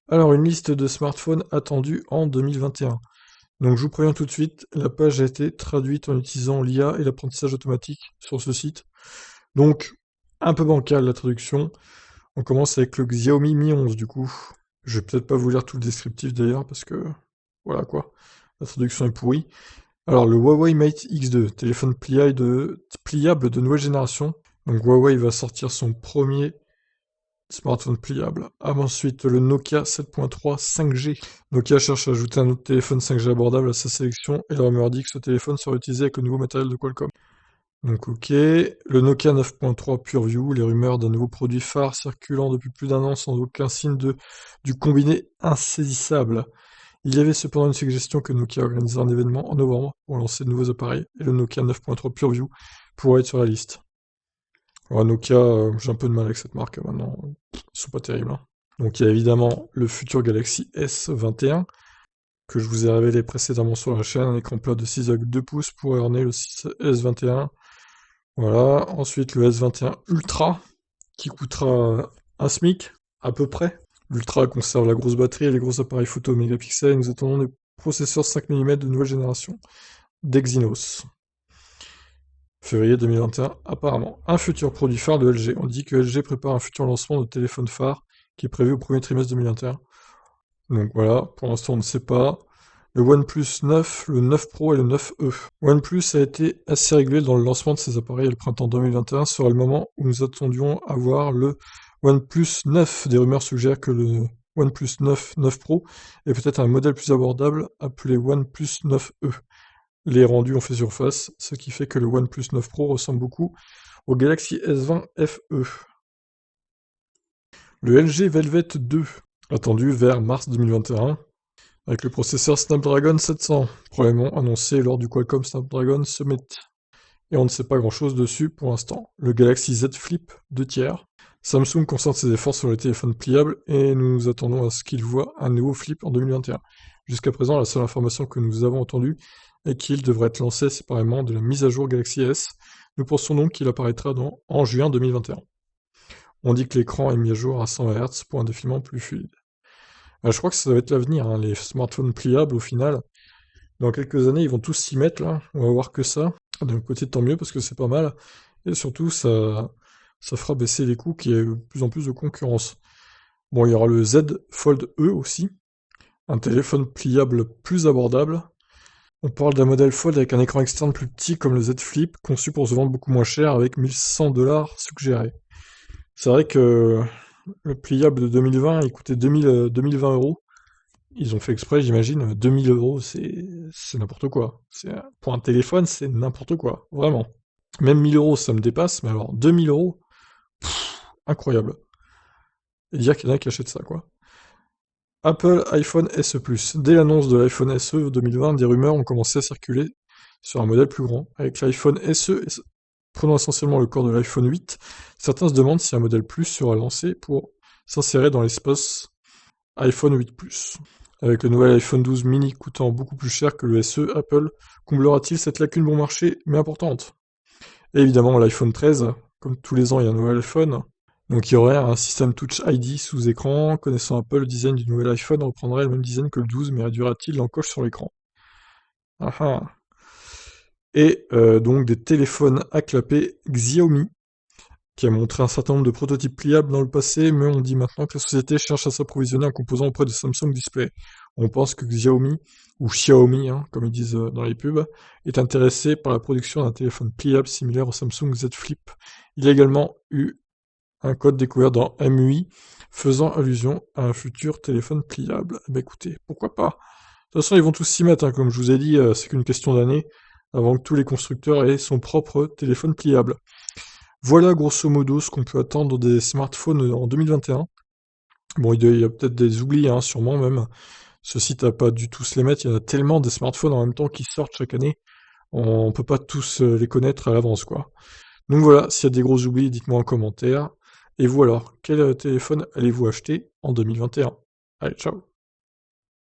Alors, une liste de smartphones attendus en 2021. Donc, je vous préviens tout de suite, la page a été traduite en utilisant l'IA et l'apprentissage automatique sur ce site. Donc, un peu bancal la traduction. On commence avec le Xiaomi Mi 11 du coup. Je vais peut-être pas vous lire tout le descriptif d'ailleurs parce que voilà quoi. La traduction est pourrie. Alors le Huawei Mate X2, téléphone pliable de nouvelle génération. Donc Huawei va sortir son premier smartphone pliable. Ensuite le Nokia 7.3 5G. Nokia cherche à ajouter un autre téléphone 5G abordable à sa sélection et la rumeur dit que ce téléphone sera utilisé avec le nouveau matériel de Qualcomm. Donc ok, le Nokia 9.3 PureView, les rumeurs d'un nouveau produit phare circulant depuis plus d'un an sans aucun signe du combiné insaisissable. Il y avait cependant une suggestion que Nokia organisera un événement en novembre pour lancer de nouveaux appareils, et le Nokia 9.3 PureView pourrait être sur la liste. Alors, Nokia, j'ai un peu de mal avec cette marque maintenant, ils sont pas terribles, hein. Donc il y a évidemment le futur Galaxy S21, que je vous ai révélé précédemment sur la chaîne, un écran plat de 6,2 pouces pour orner le S21. Voilà, ensuite le S21 Ultra, qui coûtera un SMIC, à peu près. L'Ultra conserve la grosse batterie et les gros appareils photo mégapixels, et nous attendons des processeurs 5 mm de nouvelle génération, d'Exynos. Février 2021, apparemment. Un futur produit phare de LG. On dit que LG prépare un futur lancement de téléphone phare, qui est prévu au premier trimestre 2021. Donc voilà, pour l'instant on ne sait pas. Le OnePlus 9, le 9 Pro et le 9E. OnePlus a été assez régulier dans le lancement de ses appareils et le printemps 2021 sera le moment où nous attendions à voir le OnePlus 9. Des rumeurs suggèrent que le OnePlus 9, 9 Pro est peut-être un modèle plus abordable appelé OnePlus 9E. Les rendus ont fait surface, ce qui fait que le OnePlus 9 Pro ressemble beaucoup au Galaxy S20 FE. Le LG Velvet 2, attendu vers mars 2021, avec le processeur Snapdragon 700, probablement annoncé lors du Qualcomm Snapdragon Summit. Et on ne sait pas grand chose dessus pour l'instant. Le Galaxy Z Flip 2 tiers. Samsung concentre ses efforts sur les téléphones pliables et nous nous attendons à ce qu'il voit un nouveau flip en 2021. Jusqu'à présent, la seule information que nous avons entendue est qu'il devrait être lancé séparément de la mise à jour Galaxy S. Nous pensons donc qu'il apparaîtra en juin 2021. On dit que l'écran est mis à jour à 100 Hz pour un défilement plus fluide. Je crois que ça va être l'avenir, hein, les smartphones pliables au final. Dans quelques années, ils vont tous s'y mettre là, on va voir que ça. D'un côté, tant mieux parce que c'est pas mal. Et surtout, ça fera baisser les coûts, qu'il y ait de plus en plus de concurrence. Bon, il y aura le Z Fold E aussi, un téléphone pliable plus abordable. On parle d'un modèle Fold avec un écran externe plus petit comme le Z Flip, conçu pour se vendre beaucoup moins cher avec 1100$ suggérés. C'est vrai que le pliable de 2020, il coûtait 2020€. Ils ont fait exprès, j'imagine. 2000€, c'est n'importe quoi. Pour un téléphone, c'est n'importe quoi. Vraiment. Même 1000€, ça me dépasse, mais alors 2000€, incroyable. Et dire qu'il y en a qui achètent ça, quoi. Apple iPhone SE Plus. Dès l'annonce de l'iPhone SE 2020, des rumeurs ont commencé à circuler sur un modèle plus grand. Avec l'iPhone SE prenant essentiellement le corps de l'iPhone 8, certains se demandent si un modèle Plus sera lancé pour s'insérer dans l'espace iPhone 8 Plus. Avec le nouvel iPhone 12 mini coûtant beaucoup plus cher que le SE, Apple comblera-t-il cette lacune bon marché, mais importante? Et évidemment l'iPhone 13, comme tous les ans il y a un nouvel iPhone, donc il y aurait un système Touch ID sous écran. Connaissant Apple, le design du nouvel iPhone reprendrait le même design que le 12, mais réduira-t-il l'encoche sur l'écran? Ah ah. Et donc des téléphones à clapper Xiaomi, qui a montré un certain nombre de prototypes pliables dans le passé, mais on dit maintenant que la société cherche à s'approvisionner un composant auprès de Samsung Display. On pense que Xiaomi, ou Xiaomi, hein, comme ils disent dans les pubs, est intéressé par la production d'un téléphone pliable similaire au Samsung Z Flip. Il y a également eu un code découvert dans MUI faisant allusion à un futur téléphone pliable. Eh ben écoutez, pourquoi pas? De toute façon, ils vont tous s'y mettre, hein, comme je vous ai dit, c'est qu'une question d'année avant que tous les constructeurs aient son propre téléphone pliable. Voilà grosso modo ce qu'on peut attendre des smartphones en 2021. Bon, il y a peut-être des oublis, hein, sûrement même. Ce site n'a pas du tout se les mettre, il y en a tellement des smartphones en même temps qui sortent chaque année. On peut pas tous les connaître à l'avance, quoi. Donc voilà, s'il y a des gros oublis, dites-moi en commentaire. Et vous alors, quel téléphone allez-vous acheter en 2021? Allez, ciao!